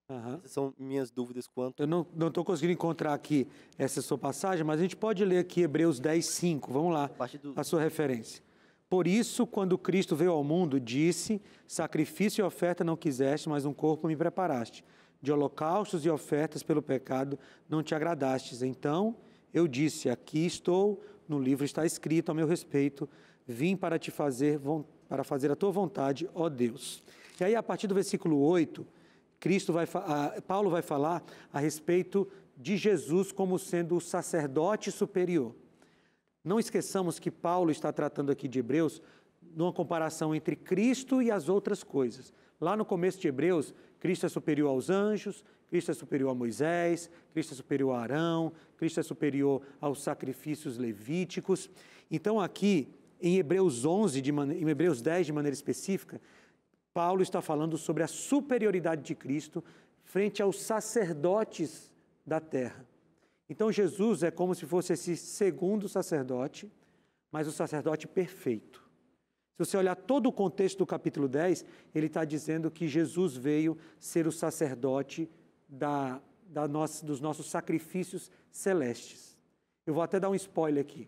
Aham. Essas são minhas dúvidas quanto... Eu não estou conseguindo encontrar aqui essa sua passagem, mas a gente pode ler aqui Hebreus 10, 5. Vamos lá, a sua referência. Por isso, quando Cristo veio ao mundo, disse, sacrifício e oferta não quiseste, mas um corpo me preparaste. De holocaustos e ofertas pelo pecado não te agradastes. Então, eu disse, aqui estou, no livro está escrito a meu respeito, vim para fazer a tua vontade, ó Deus. E aí, a partir do versículo 8, Paulo vai falar a respeito de Jesus como sendo o sacerdote superior. Não esqueçamos que Paulo está tratando aqui de Hebreus numa comparação entre Cristo e as outras coisas. Lá no começo de Hebreus, Cristo é superior aos anjos, Cristo é superior a Moisés, Cristo é superior a Arão, Cristo é superior aos sacrifícios levíticos. Então aqui, em Hebreus 10 de maneira específica, Paulo está falando sobre a superioridade de Cristo frente aos sacerdotes da terra. Então Jesus é como se fosse esse segundo sacerdote, mas o sacerdote perfeito. Se você olhar todo o contexto do capítulo 10, ele está dizendo que Jesus veio ser o sacerdote dos nossos sacrifícios celestes. Eu vou até dar um spoiler aqui.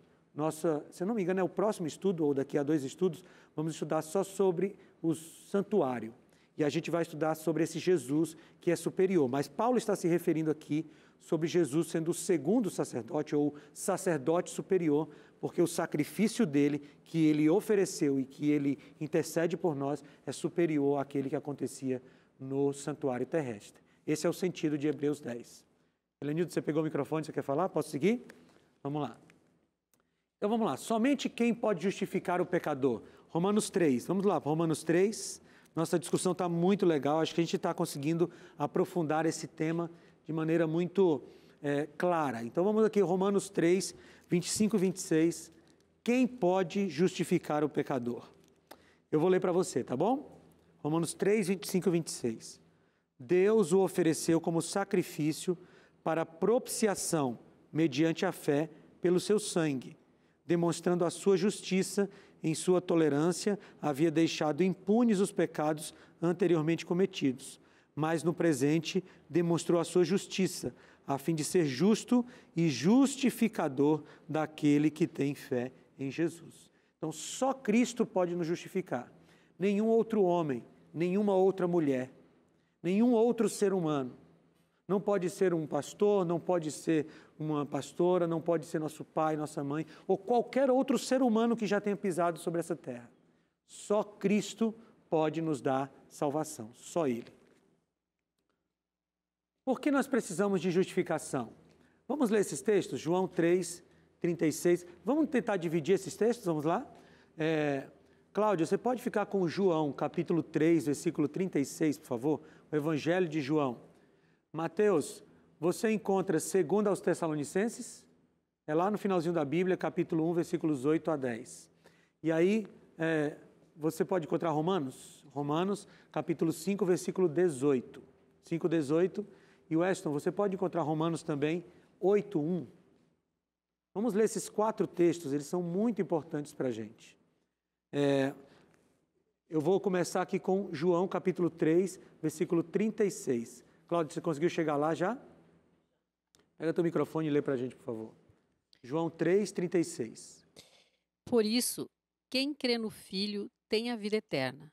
Se eu não me engano, é o próximo estudo, ou daqui a 2 estudos, vamos estudar só sobre o santuário. E a gente vai estudar sobre esse Jesus que é superior. Mas Paulo está se referindo aqui sobre Jesus sendo o segundo sacerdote, ou sacerdote superior, porque o sacrifício dele, que ele ofereceu e que ele intercede por nós, é superior àquele que acontecia no santuário terrestre. Esse é o sentido de Hebreus 10. Helenildo, você pegou o microfone, você quer falar? Posso seguir? Vamos lá. Então vamos lá. Somente quem pode justificar o pecador? Romanos 3. Vamos lá, Romanos 3. Nossa discussão está muito legal. Acho que a gente está conseguindo aprofundar esse tema de maneira muito clara. Então vamos aqui, Romanos 3, 25 e 26. Quem pode justificar o pecador? Eu vou ler para você, tá bom? Romanos 3, 25 e 26. Deus o ofereceu como sacrifício para propiciação, mediante a fé, pelo seu sangue, demonstrando a sua justiça, em sua tolerância, havia deixado impunes os pecados anteriormente cometidos, mas no presente demonstrou a sua justiça, a fim de ser justo e justificador daquele que tem fé em Jesus. Então, só Cristo pode nos justificar. Nenhum outro homem, nenhuma outra mulher, nenhum outro ser humano. Não pode ser um pastor, não pode ser uma pastora, não pode ser nosso pai, nossa mãe, ou qualquer outro ser humano que já tenha pisado sobre essa terra. Só Cristo pode nos dar salvação, só Ele. Por que nós precisamos de justificação? Vamos ler esses textos? João 3, 36. Vamos tentar dividir esses textos? Vamos lá? Cláudia, você pode ficar com João, capítulo 3, versículo 36, por favor? O Evangelho de João. Mateus, você encontra 2 aos Tessalonicenses? É lá no finalzinho da Bíblia, capítulo 1, versículos 8 a 10. E aí, você pode encontrar Romanos? Romanos, capítulo 5, versículo 18. 5, 18. E Weston, você pode encontrar Romanos também, 8, 1. Vamos ler esses 4 textos, eles são muito importantes para a gente. Eu vou começar aqui com João capítulo 3, versículo 36. Cláudio, você conseguiu chegar lá já? Pega teu microfone e lê para a gente, por favor. João 3, 36. Por isso, quem crê no Filho tem a vida eterna.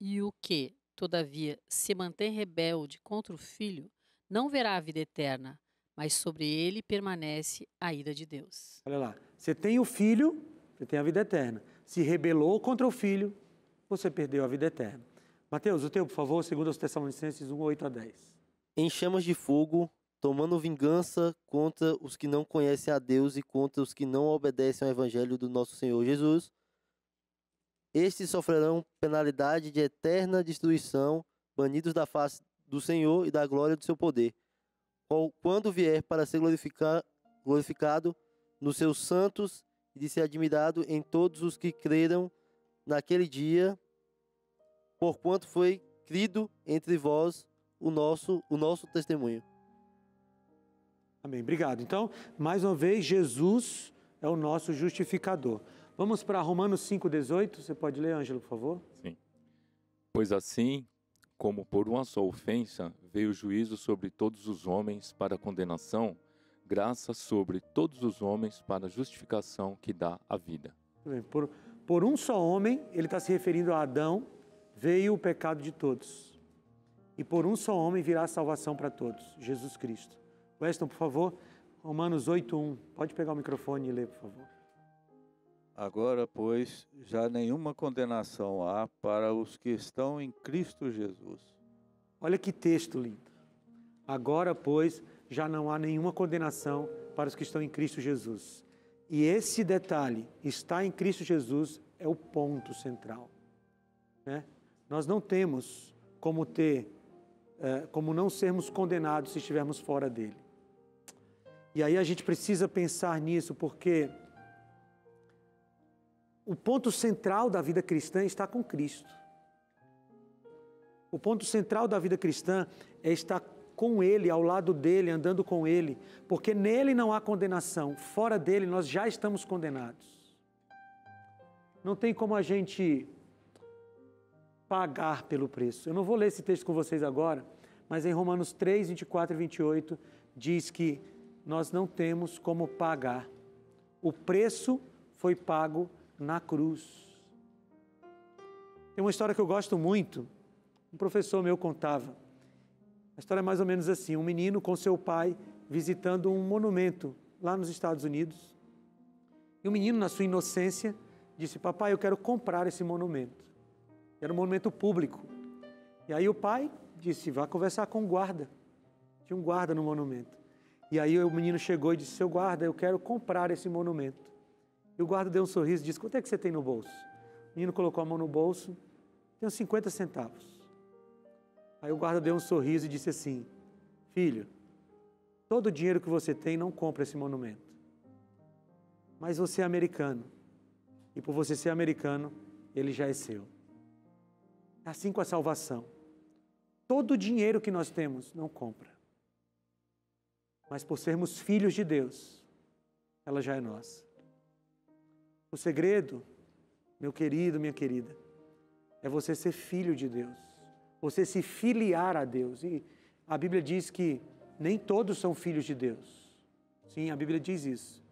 E o que, todavia, se mantém rebelde contra o Filho, não verá a vida eterna, mas sobre ele permanece a ira de Deus. Olha lá, você tem o Filho, você tem a vida eterna. Se rebelou contra o Filho, você perdeu a vida eterna. Mateus, o teu, por favor, 2 Tessalonicenses 1, 8 a 10. Em chamas de fogo, tomando vingança contra os que não conhecem a Deus e contra os que não obedecem ao Evangelho do nosso Senhor Jesus, estes sofrerão penalidade de eterna destruição, banidos da face do Senhor e da glória do seu poder, quando vier para ser glorificado nos seus santos e de ser admirado em todos os que creram naquele dia, porquanto foi crido entre vós o nosso testemunho. Amém, obrigado. Então, mais uma vez, Jesus é o nosso justificador. Vamos para Romanos 5,18. Você pode ler, Ângelo, por favor? Sim. Pois assim, como por uma só ofensa veio o juízo sobre todos os homens para condenação, graça sobre todos os homens para a justificação que dá a vida. Bem, por um só homem, ele está se referindo a Adão, veio o pecado de todos. E por um só homem virá a salvação para todos, Jesus Cristo. Weston, por favor, Romanos 8,1. Pode pegar o microfone e ler, por favor. Agora, pois, já nenhuma condenação há para os que estão em Cristo Jesus. Olha que texto lindo. Agora, pois, já não há nenhuma condenação para os que estão em Cristo Jesus. E esse detalhe, está em Cristo Jesus, é o ponto central. Né? Nós não temos como não sermos condenados se estivermos fora dele. E aí a gente precisa pensar nisso, porque o ponto central da vida cristã está com Cristo. O ponto central da vida cristã é estar com Ele, ao lado dEle, andando com Ele, porque nele não há condenação, fora dEle nós já estamos condenados. Não tem como a gente pagar pelo preço. Eu não vou ler esse texto com vocês agora, mas em Romanos 3, 24 e 28, diz que nós não temos como pagar. O preço foi pago na cruz. Tem uma história que eu gosto muito, um professor meu contava. A história é mais ou menos assim, um menino com seu pai visitando um monumento lá nos Estados Unidos. E o menino, na sua inocência, disse: papai, eu quero comprar esse monumento. Era um monumento público. E aí o pai disse: vá conversar com o guarda. Tinha um guarda no monumento. E aí o menino chegou e disse: seu guarda, eu quero comprar esse monumento. E o guarda deu um sorriso e disse: quanto é que você tem no bolso? O menino colocou a mão no bolso: tenho 50 centavos. Aí o guarda deu um sorriso e disse assim: filho, todo o dinheiro que você tem não compra esse monumento. Mas você é americano. E por você ser americano, ele já é seu. É assim com a salvação. Todo o dinheiro que nós temos não compra. Mas por sermos filhos de Deus, ela já é nossa. O segredo, meu querido, minha querida, é você ser filho de Deus. Você se filiar a Deus. E a Bíblia diz que nem todos são filhos de Deus. Sim, a Bíblia diz isso.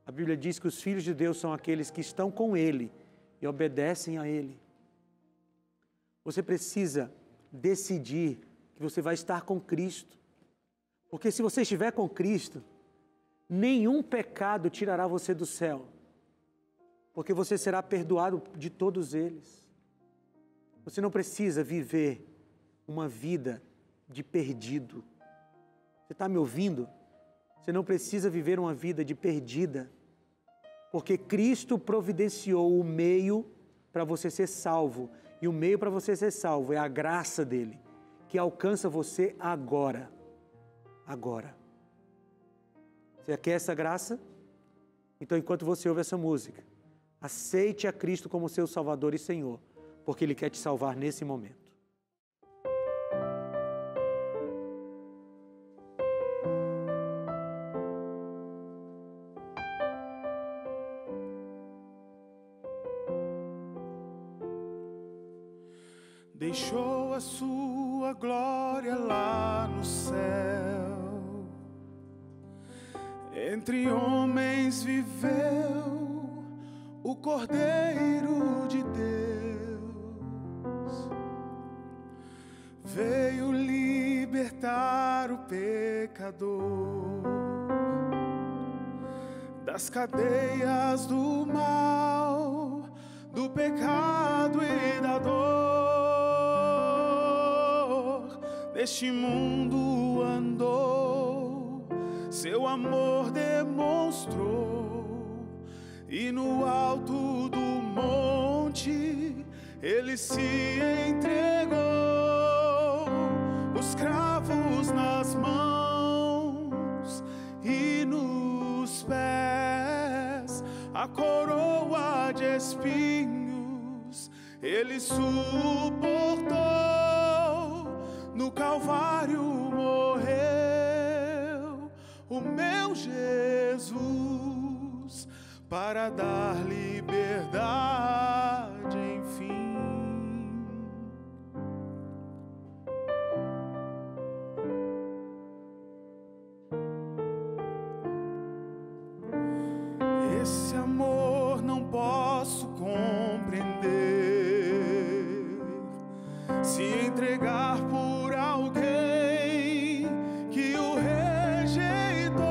A Bíblia diz que os filhos de Deus são aqueles que estão com Ele e obedecem a Ele. Você precisa decidir que você vai estar com Cristo. Porque se você estiver com Cristo, nenhum pecado tirará você do céu. Porque você será perdoado de todos eles. Você não precisa viver uma vida de perdido. Você está me ouvindo? Você não precisa viver uma vida de perdida. Porque Cristo providenciou o meio para você ser salvo. E o meio para você ser salvo é a graça dele, que alcança você agora. Agora. Você quer essa graça? Então, enquanto você ouve essa música, aceite a Cristo como seu Salvador e Senhor, porque Ele quer te salvar nesse momento. deixou a sua glória lá no céu. Entre homens viveu o Cordeiro de Deus. Veio libertar o pecador das cadeias do mal, do pecado e da dor. Neste mundo andou, seu amor demonstrou, e no alto do monte ele se entregou. Os cravos nas mãos e nos pés, a coroa de espinhos ele suportou. No Calvário morreu o meu Jesus para dar liberdade, enfim. Esse amor não posso compreender. Se entregar por alguém que o rejeitou.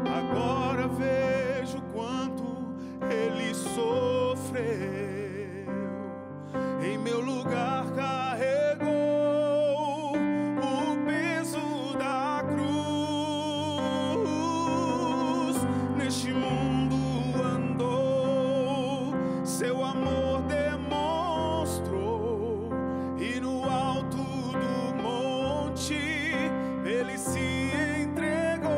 Agora vejo quanto ele sofreu. Em meu lugar carregou o peso da cruz. Neste mundo andou, seu amor demonstrou, e no alto do monte ele se entregou.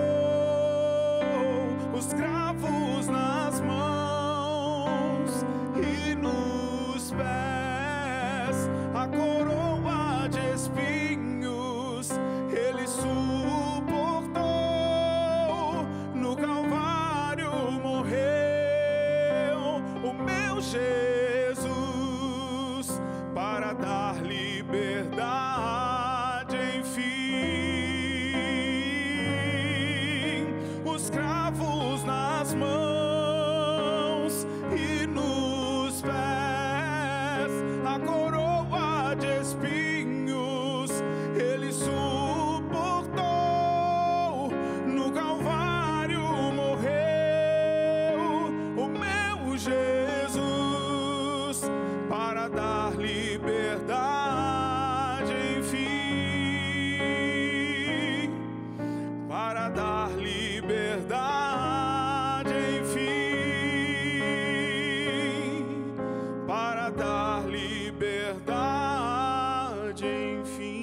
Os cravos nas mãos e nos pés, a coroa de espinhos ele suportou. No Calvário morreu o meu Jesus para dar liberdade, enfim. Os cravos nas mãos e nos pés, a coroa de espinhos ele suportou. No Calvário morreu o meu Jesus para dar liberdade, enfim. Para dar liberdade, enfim. Para dar liberdade, enfim.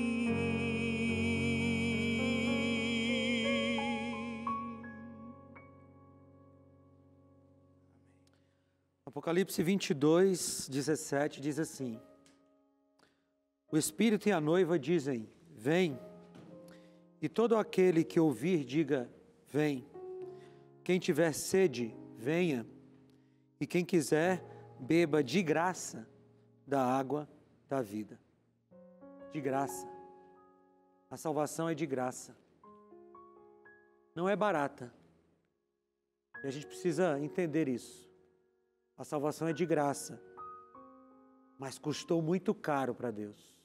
Apocalipse 22, 17 diz assim: o Espírito e a noiva dizem, vem. E todo aquele que ouvir, diga, vem. Quem tiver sede, venha. E quem quiser, beba de graça da água da vida. De graça. A salvação é de graça. Não é barata. E a gente precisa entender isso. A salvação é de graça, mas custou muito caro para Deus.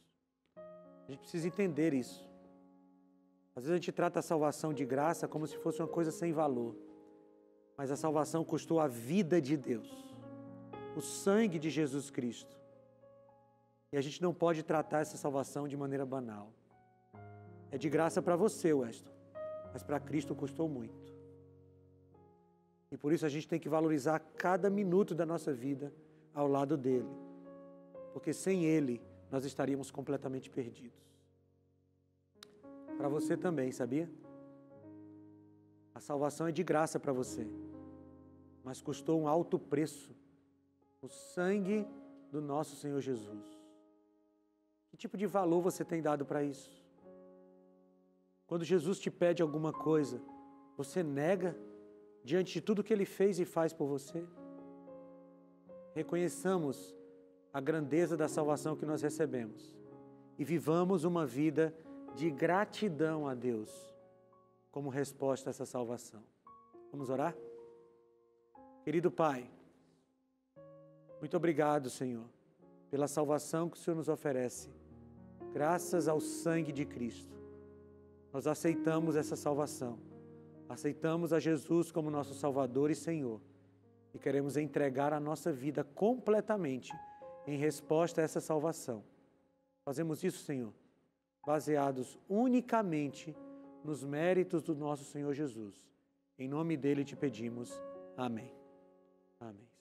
A gente precisa entender isso. Às vezes a gente trata a salvação de graça como se fosse uma coisa sem valor. Mas a salvação custou a vida de Deus, o sangue de Jesus Cristo. E a gente não pode tratar essa salvação de maneira banal. É de graça para você, Weston, mas para Cristo custou muito. E por isso a gente tem que valorizar cada minuto da nossa vida ao lado dele. Porque sem ele, nós estaríamos completamente perdidos. Para você também, sabia? A salvação é de graça para você, mas custou um alto preço, o sangue do nosso Senhor Jesus. Que tipo de valor você tem dado para isso? Quando Jesus te pede alguma coisa, você nega diante de tudo que Ele fez e faz por você? reconheçamos a grandeza da salvação que nós recebemos e vivamos uma vida de gratidão a Deus como resposta a essa salvação. Vamos orar? Querido Pai, muito obrigado, Senhor, pela salvação que o Senhor nos oferece. Graças ao sangue de Cristo, nós aceitamos essa salvação. Aceitamos a Jesus como nosso Salvador e Senhor e queremos entregar a nossa vida completamente em resposta a essa salvação. Fazemos isso, Senhor, baseados unicamente nos méritos do nosso Senhor Jesus. Em nome dele te pedimos. Amém. Amém.